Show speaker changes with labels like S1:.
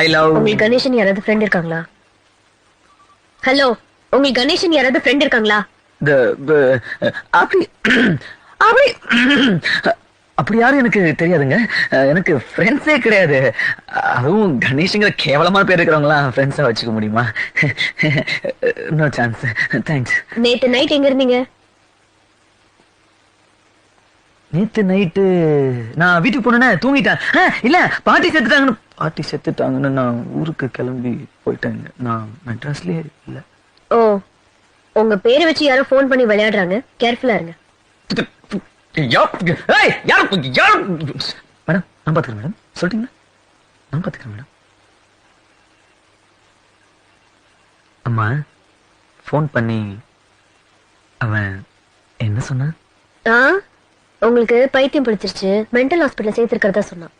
S1: I love.
S2: உங்களுக்கு கணேசன் யாராவது friend இருக்காங்களா? ஹலோ, உங்களுக்கு கணேசன் யாராவது ஃப்ரெண்ட் இருக்காங்களா?
S1: அப்படி அப்படி அப்படி யாரும் எனக்கு தெரியாதுங்க. எனக்கு ஃப்ரெண்ட்ஸே கிடையாது. அதுவும் கணேஷ்ங்கிற கேவலமான பேர் இருக்கிறவங்களாம் ஃப்ரெண்ட்ஸா வச்சுக்க முடியுமா? No chance. தேங்க்ஸ்.
S2: நேத்து நைட் எங்க இருந்தீங்க?
S1: நேத்து நைட்டு நான் வீட்டுக்கு போனேன்னா தூங்கிட்டேன். இல்ல பாட்டி செத்துட்டாங்கன்னு நான் ஊருக்கு கிளம்பி போயிட்டேங்க. நான் மெட்ராஸ்லயே இல்ல.
S2: ஓ, உங்க பேரை வச்சு யாரோ ஃபோன் பண்ணி விளையாடுறாங்க, கேர்ஃபுல்லா இருங்க.
S1: மேடம் நான் பாத்துக்கிறேன். மேடம் சொல்லிட்டீங்களா? நான் பாத்துக்கிறேன் மேடம். அம்மா ஃபோன் பண்ணி அவன் என்ன சொன்னான்?
S2: உங்களுக்கு பைத்தியம் பிடிச்சிருச்சு, மென்டல் ஹாஸ்பிட்டல் சேர்த்திருக்கிறதா சொன்னான்.